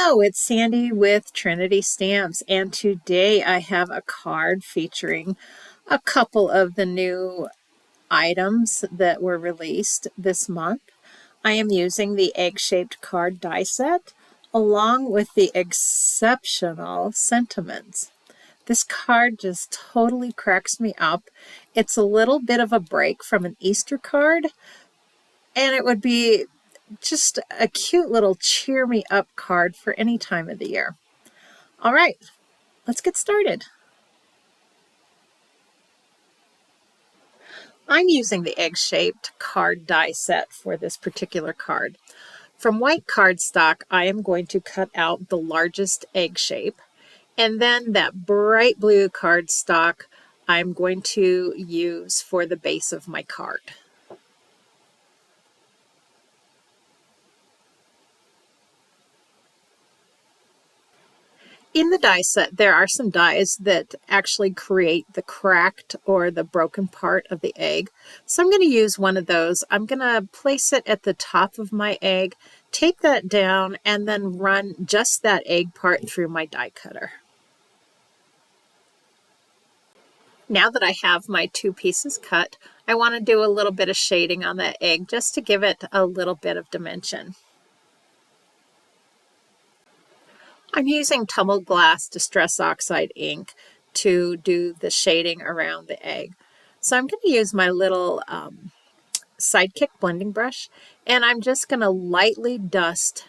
Hello, it's Sandy with Trinity Stamps, and today I have a card featuring a couple of the new items that were released this month. I am using the egg-shaped card die set along with the Egg-ceptional sentiments. This card just totally cracks me up. It's a little bit of a break from an Easter card, and it would be just a cute little cheer me up card for any time of the year. All right, let's get started. I'm using the egg-shaped card die set for this particular card. From white cardstock, I am going to cut out the largest egg shape, and then that bright blue cardstock I'm going to use for the base of my card. In the die set, there are some dies that actually create the cracked or the broken part of the egg. So I'm going to use one of those. I'm going to place it at the top of my egg, take that down, and then run just that egg part through my die cutter. Now that I have my two pieces cut, I want to do a little bit of shading on that egg just to give it a little bit of dimension. I'm using tumbled glass Distress Oxide ink to do the shading around the egg. So I'm going to use my little Sidekick blending brush, and I'm just going to lightly dust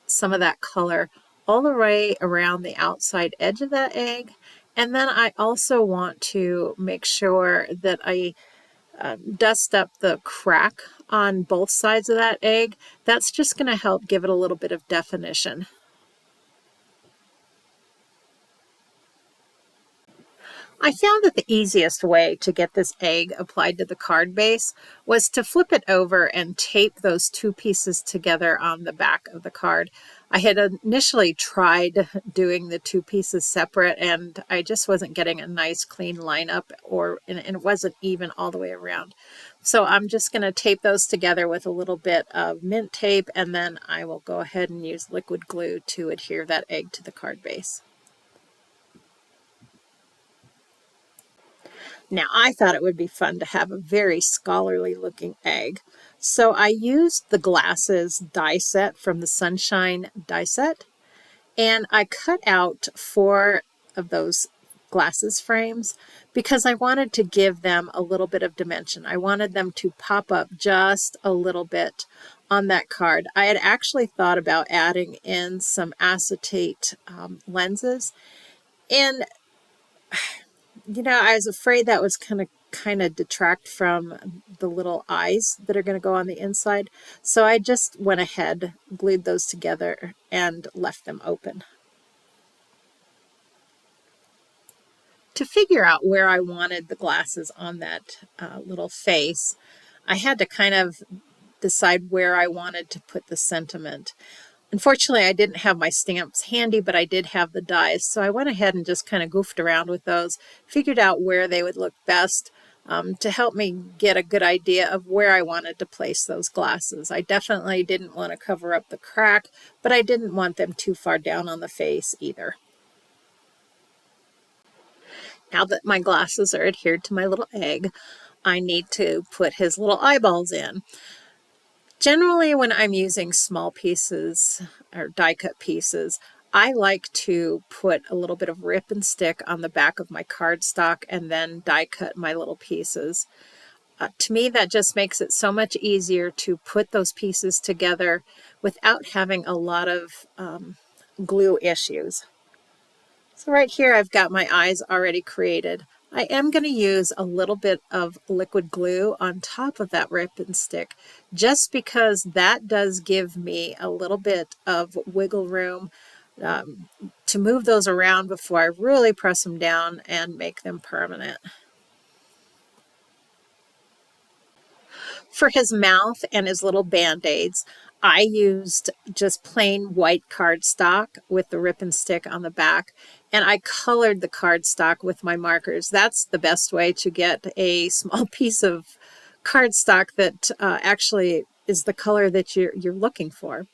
some of that color all the way around the outside edge of that egg. And then I also want to make sure that I dust up the crack on both sides of that egg. That's just going to help give it a little bit of definition. I found that the easiest way to get this egg applied to the card base was to flip it over and tape those two pieces together on the back of the card. I had initially tried doing the two pieces separate, and I just wasn't getting a nice clean lineup, and it wasn't even all the way around. So I'm just going to tape those together with a little bit of mint tape, and then I will go ahead and use liquid glue to adhere that egg to the card base. Now, I thought it would be fun to have a very scholarly looking egg. So I used the glasses die set from the Sunshine die set, and I cut out 4 of those glasses frames because I wanted to give them a little bit of dimension. I wanted them to pop up just a little bit on that card. I had actually thought about adding in some acetate lenses, and I was afraid that was kind of detract from the little eyes that are going to go on the inside. So I just went ahead, glued those together, and left them open. To figure out where I wanted the glasses on that little face, I had to kind of decide where I wanted to put the sentiment. Unfortunately, I didn't have my stamps handy, but I did have the dies, so I went ahead and just kind of goofed around with those, figured out where they would look best to help me get a good idea of where I wanted to place those glasses. I definitely didn't want to cover up the crack, but I didn't want them too far down on the face either. Now that my glasses are adhered to my little egg, I need to put his little eyeballs in. Generally, when I'm using small pieces or die cut pieces, I like to put a little bit of rip and stick on the back of my cardstock and then die cut my little pieces. To me, that just makes it so much easier to put those pieces together without having a lot of glue issues. So right here, I've got my eyes already created. I am going to use a little bit of liquid glue on top of that rip and stick, just because that does give me a little bit of wiggle room to move those around before I really press them down and make them permanent. For his mouth and his little band-aids, I used just plain white cardstock with the rip and stick on the back, and I colored the cardstock with my markers. That's the best way to get a small piece of cardstock that actually is the color that you're looking for.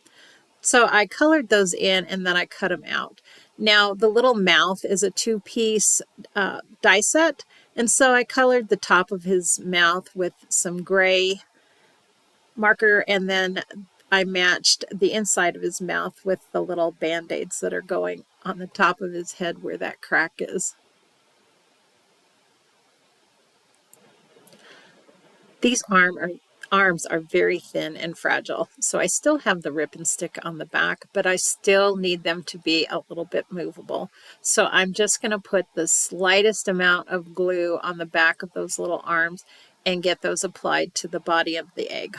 So I colored those in and then I cut them out. Now the little mouth is a 2-piece die set, and so I colored the top of his mouth with some gray marker, and then I matched the inside of his mouth with the little band-aids that are going on the top of his head where that crack is. These arms are very thin and fragile, so I still have the rip and stick on the back, but I still need them to be a little bit movable. So I'm just going to put the slightest amount of glue on the back of those little arms and get those applied to the body of the egg.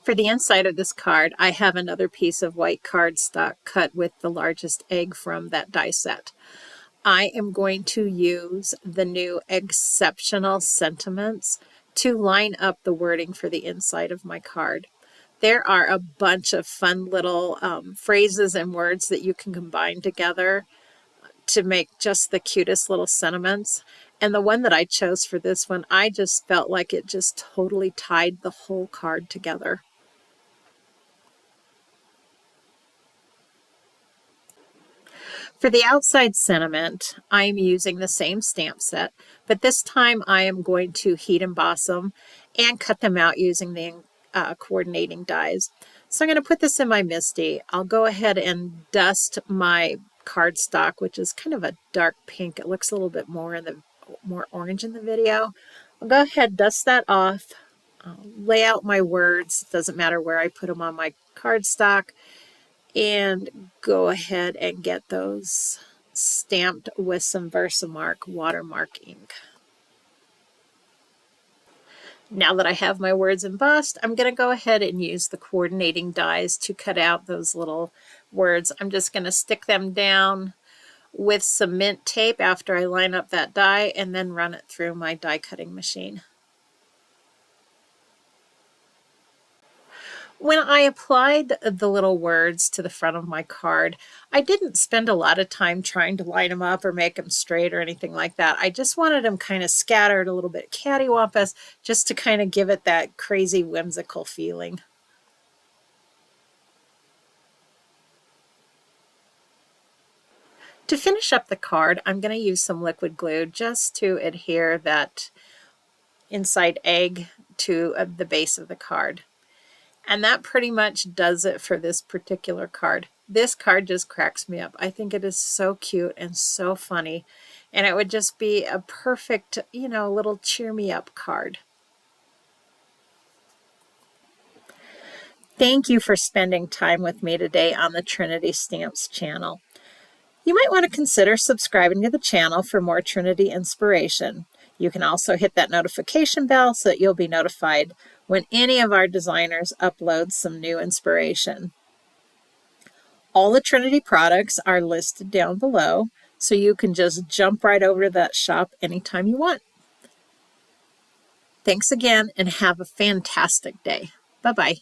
For the inside of this card, I have another piece of white cardstock cut with the largest egg from that die set. I am going to use the new Egg-ceptional sentiments to line up the wording for the inside of my card. There are a bunch of fun little phrases and words that you can combine together to make just the cutest little sentiments. And the one that I chose for this one, I just felt like it just totally tied the whole card together. For the outside sentiment, I'm using the same stamp set, but this time I am going to heat emboss them and cut them out using the coordinating dies. So I'm going to put this in my MISTI. I'll go ahead and dust my cardstock, which is kind of a dark pink. It looks a little bit more orange in the video. I'll go ahead, dust that off, lay out my words. It doesn't matter where I put them on my cardstock, and go ahead and get those stamped with some Versamark watermark ink. Now that I have my words embossed, I'm going to go ahead and use the coordinating dies to cut out those little words. I'm just going to stick them down with some mint tape after I line up that die and then run it through my die cutting machine. When I applied the little words to the front of my card, I didn't spend a lot of time trying to line them up or make them straight or anything like that. I just wanted them kind of scattered, a little bit cattywampus, just to kind of give it that crazy whimsical feeling. To finish up the card, I'm going to use some liquid glue just to adhere that inside egg to the base of the card. And that pretty much does it for this particular card. This card just cracks me up. I think it is so cute and so funny. And it would just be a perfect, little cheer me up card. Thank you for spending time with me today on the Trinity Stamps channel. You might want to consider subscribing to the channel for more Trinity inspiration. You can also hit that notification bell so that you'll be notified when any of our designers upload some new inspiration. All the Trinity products are listed down below, so you can just jump right over to that shop anytime you want. Thanks again, and have a fantastic day. Bye-bye.